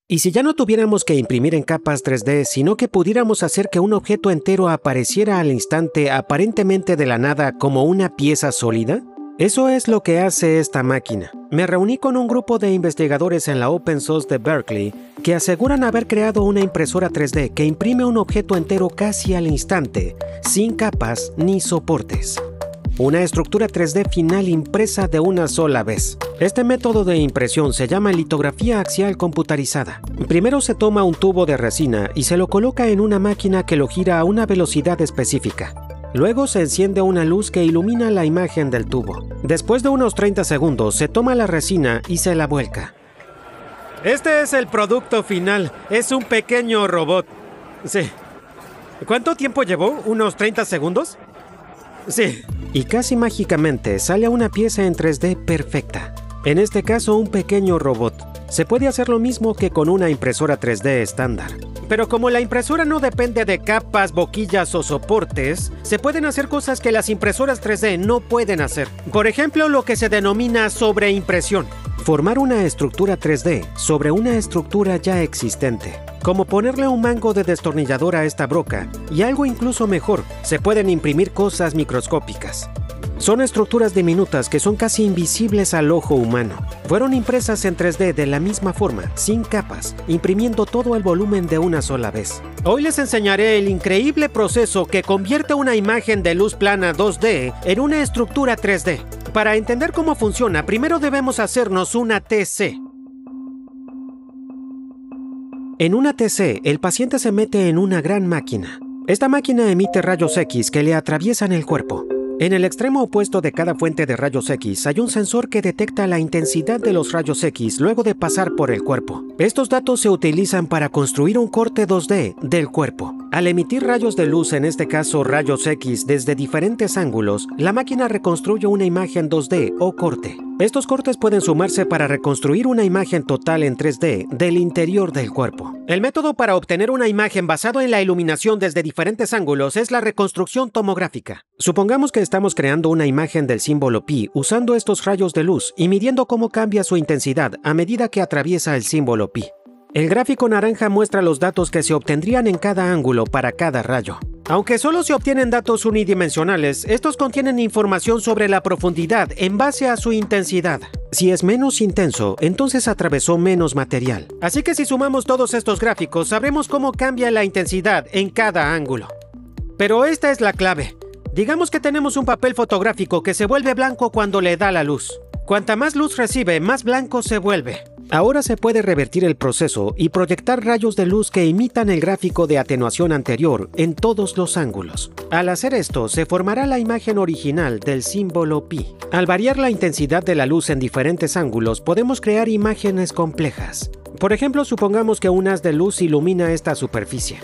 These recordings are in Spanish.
¿Y si ya no tuviéramos que imprimir en capas 3D, sino que pudiéramos hacer que un objeto entero apareciera al instante aparentemente de la nada como una pieza sólida? Eso es lo que hace esta máquina. Me reuní con un grupo de investigadores en la Open Source de Berkeley que aseguran haber creado una impresora 3D que imprime un objeto entero casi al instante, sin capas ni soportes. Una estructura 3D final impresa de una sola vez. Este método de impresión se llama litografía axial computarizada. Primero se toma un tubo de resina y se lo coloca en una máquina que lo gira a una velocidad específica. Luego se enciende una luz que ilumina la imagen del tubo. Después de unos 30 segundos se toma la resina y se la vuelca. Este es el producto final. Es un pequeño robot. Sí. ¿Cuánto tiempo llevó? ¿Unos 30 segundos? Sí. Y casi mágicamente sale una pieza en 3D perfecta. En este caso, un pequeño robot. Se puede hacer lo mismo que con una impresora 3D estándar. Pero como la impresora no depende de capas, boquillas o soportes, se pueden hacer cosas que las impresoras 3D no pueden hacer. Por ejemplo, lo que se denomina sobreimpresión. Formar una estructura 3D sobre una estructura ya existente. Como ponerle un mango de destornillador a esta broca, y algo incluso mejor, se pueden imprimir cosas microscópicas. Son estructuras diminutas que son casi invisibles al ojo humano. Fueron impresas en 3D de la misma forma, sin capas, imprimiendo todo el volumen de una sola vez. Hoy les enseñaré el increíble proceso que convierte una imagen de luz plana 2D en una estructura 3D. Para entender cómo funciona, primero debemos hacernos una TC. En una TC, el paciente se mete en una gran máquina. Esta máquina emite rayos X que le atraviesan el cuerpo. En el extremo opuesto de cada fuente de rayos X hay un sensor que detecta la intensidad de los rayos X luego de pasar por el cuerpo. Estos datos se utilizan para construir un corte 2D del cuerpo. Al emitir rayos de luz, en este caso rayos X, desde diferentes ángulos, la máquina reconstruye una imagen 2D o corte. Estos cortes pueden sumarse para reconstruir una imagen total en 3D del interior del cuerpo. El método para obtener una imagen basado en la iluminación desde diferentes ángulos es la reconstrucción tomográfica. Supongamos que estamos creando una imagen del símbolo pi usando estos rayos de luz y midiendo cómo cambia su intensidad a medida que atraviesa el símbolo pi. El gráfico naranja muestra los datos que se obtendrían en cada ángulo para cada rayo. Aunque solo se obtienen datos unidimensionales, estos contienen información sobre la profundidad en base a su intensidad. Si es menos intenso, entonces atravesó menos material. Así que si sumamos todos estos gráficos, sabremos cómo cambia la intensidad en cada ángulo. Pero esta es la clave. Digamos que tenemos un papel fotográfico que se vuelve blanco cuando le da la luz. Cuanta más luz recibe, más blanco se vuelve. Ahora se puede revertir el proceso y proyectar rayos de luz que imitan el gráfico de atenuación anterior en todos los ángulos. Al hacer esto, se formará la imagen original del símbolo pi. Al variar la intensidad de la luz en diferentes ángulos, podemos crear imágenes complejas. Por ejemplo, supongamos que un haz de luz ilumina esta superficie.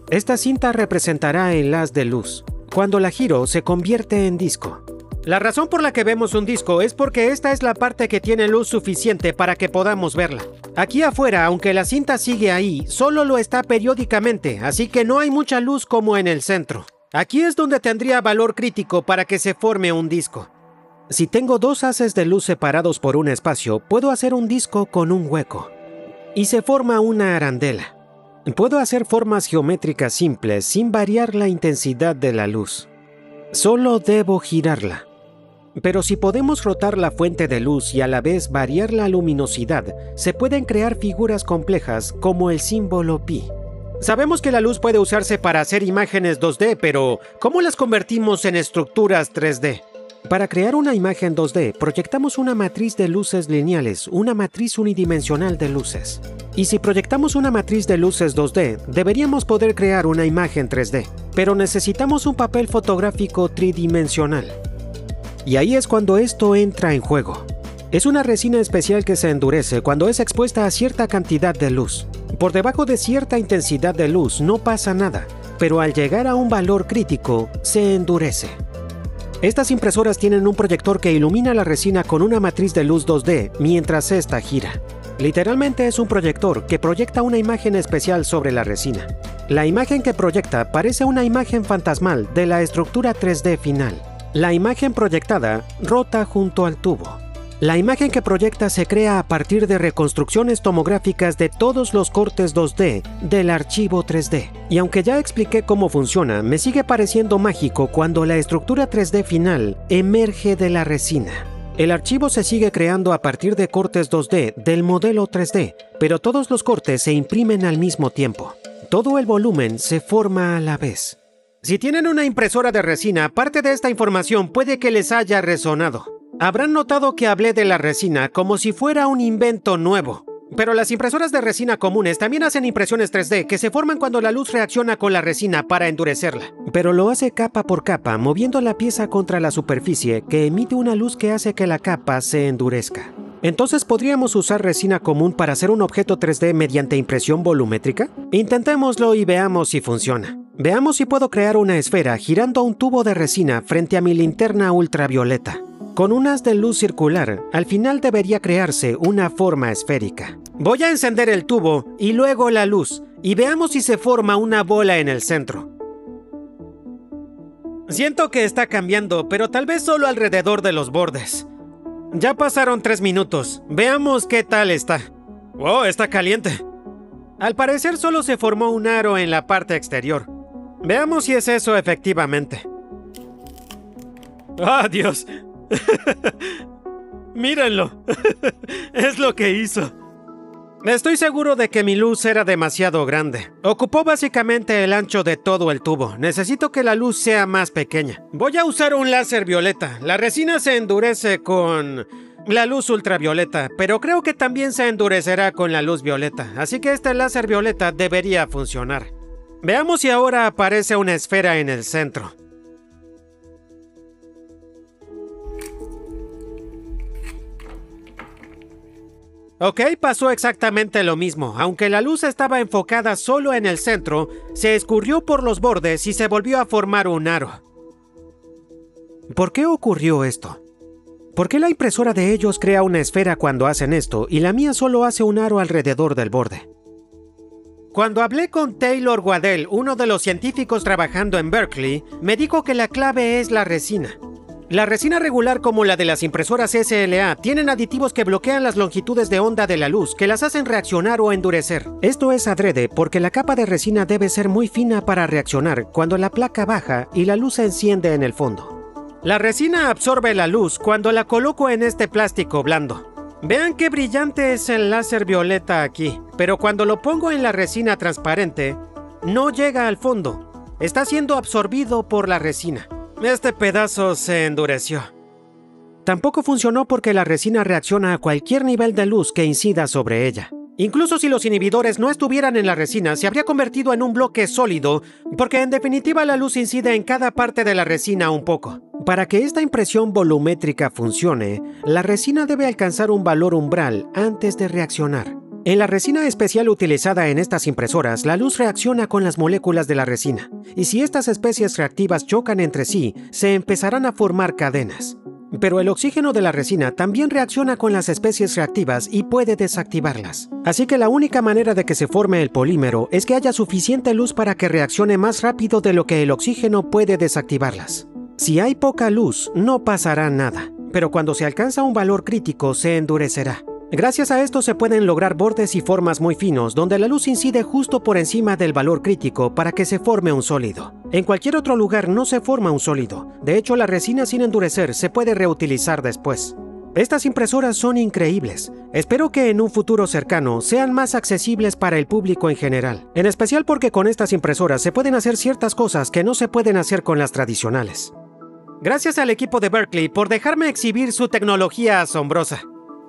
Esta cinta representará el haz de luz. Cuando la giro, se convierte en disco. La razón por la que vemos un disco es porque esta es la parte que tiene luz suficiente para que podamos verla. Aquí afuera, aunque la cinta sigue ahí, solo lo está periódicamente, así que no hay mucha luz como en el centro. Aquí es donde tendría valor crítico para que se forme un disco. Si tengo dos haces de luz separados por un espacio, puedo hacer un disco con un hueco. Y se forma una arandela. Puedo hacer formas geométricas simples sin variar la intensidad de la luz. Solo debo girarla. Pero si podemos rotar la fuente de luz y a la vez variar la luminosidad, se pueden crear figuras complejas como el símbolo pi. Sabemos que la luz puede usarse para hacer imágenes 2D, pero ¿cómo las convertimos en estructuras 3D? Para crear una imagen 2D, proyectamos una matriz de luces lineales, una matriz unidimensional de luces. Y si proyectamos una matriz de luces 2D, deberíamos poder crear una imagen 3D. Pero necesitamos un papel fotográfico tridimensional. Y ahí es cuando esto entra en juego. Es una resina especial que se endurece cuando es expuesta a cierta cantidad de luz. Por debajo de cierta intensidad de luz no pasa nada, pero al llegar a un valor crítico, se endurece. Estas impresoras tienen un proyector que ilumina la resina con una matriz de luz 2D mientras esta gira. Literalmente es un proyector que proyecta una imagen especial sobre la resina. La imagen que proyecta parece una imagen fantasmal de la estructura 3D final. La imagen proyectada rota junto al tubo. La imagen que proyecta se crea a partir de reconstrucciones tomográficas de todos los cortes 2D del archivo 3D. Y aunque ya expliqué cómo funciona, me sigue pareciendo mágico cuando la estructura 3D final emerge de la resina. El archivo se sigue creando a partir de cortes 2D del modelo 3D, pero todos los cortes se imprimen al mismo tiempo. Todo el volumen se forma a la vez. Si tienen una impresora de resina, parte de esta información puede que les haya resonado. Habrán notado que hablé de la resina como si fuera un invento nuevo. Pero las impresoras de resina comunes también hacen impresiones 3D que se forman cuando la luz reacciona con la resina para endurecerla. Pero lo hace capa por capa, moviendo la pieza contra la superficie, que emite una luz que hace que la capa se endurezca. Entonces, ¿podríamos usar resina común para hacer un objeto 3D mediante impresión volumétrica? Intentémoslo y veamos si funciona. Veamos si puedo crear una esfera girando un tubo de resina frente a mi linterna ultravioleta. Con un haz de luz circular, al final debería crearse una forma esférica. Voy a encender el tubo y luego la luz, y veamos si se forma una bola en el centro. Siento que está cambiando, pero tal vez solo alrededor de los bordes. Ya pasaron 3 minutos. Veamos qué tal está. ¡Wow! Está caliente. Al parecer solo se formó un aro en la parte exterior. Veamos si es eso efectivamente. ¡Ah, Dios! Mírenlo. Es lo que hizo. Estoy seguro de que mi luz era demasiado grande. Ocupó básicamente el ancho de todo el tubo. Necesito que la luz sea más pequeña. Voy a usar un láser violeta. La resina se endurece con la luz ultravioleta, pero creo que también se endurecerá con la luz violeta. Así que este láser violeta debería funcionar. Veamos si ahora aparece una esfera en el centro. Ok, pasó exactamente lo mismo. Aunque la luz estaba enfocada solo en el centro, se escurrió por los bordes y se volvió a formar un aro. ¿Por qué ocurrió esto? ¿Por qué la impresora de ellos crea una esfera cuando hacen esto y la mía solo hace un aro alrededor del borde? Cuando hablé con Taylor Waddell, uno de los científicos trabajando en Berkeley, me dijo que la clave es la resina. La resina regular como la de las impresoras SLA tienen aditivos que bloquean las longitudes de onda de la luz que las hacen reaccionar o endurecer. Esto es adrede porque la capa de resina debe ser muy fina para reaccionar cuando la placa baja y la luz se enciende en el fondo. La resina absorbe la luz cuando la coloco en este plástico blando. Vean qué brillante es el láser violeta aquí, pero cuando lo pongo en la resina transparente, no llega al fondo. Está siendo absorbido por la resina. Este pedazo se endureció. Tampoco funcionó porque la resina reacciona a cualquier nivel de luz que incida sobre ella. Incluso si los inhibidores no estuvieran en la resina, se habría convertido en un bloque sólido, porque en definitiva la luz incide en cada parte de la resina un poco. Para que esta impresión volumétrica funcione, la resina debe alcanzar un valor umbral antes de reaccionar. En la resina especial utilizada en estas impresoras, la luz reacciona con las moléculas de la resina, y si estas especies reactivas chocan entre sí, se empezarán a formar cadenas. Pero el oxígeno de la resina también reacciona con las especies reactivas y puede desactivarlas. Así que la única manera de que se forme el polímero es que haya suficiente luz para que reaccione más rápido de lo que el oxígeno puede desactivarlas. Si hay poca luz, no pasará nada, pero cuando se alcanza un valor crítico, se endurecerá. Gracias a esto se pueden lograr bordes y formas muy finos donde la luz incide justo por encima del valor crítico para que se forme un sólido. En cualquier otro lugar no se forma un sólido. De hecho, la resina sin endurecer se puede reutilizar después. Estas impresoras son increíbles. Espero que en un futuro cercano sean más accesibles para el público en general. En especial porque con estas impresoras se pueden hacer ciertas cosas que no se pueden hacer con las tradicionales. Gracias al equipo de Berkeley por dejarme exhibir su tecnología asombrosa.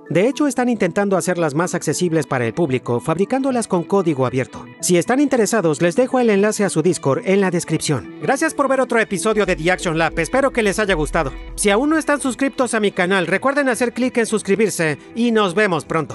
De hecho, están intentando hacerlas más accesibles para el público, fabricándolas con código abierto. Si están interesados, les dejo el enlace a su Discord en la descripción. Gracias por ver otro episodio de The Action Lab, espero que les haya gustado. Si aún no están suscritos a mi canal, recuerden hacer clic en suscribirse y nos vemos pronto.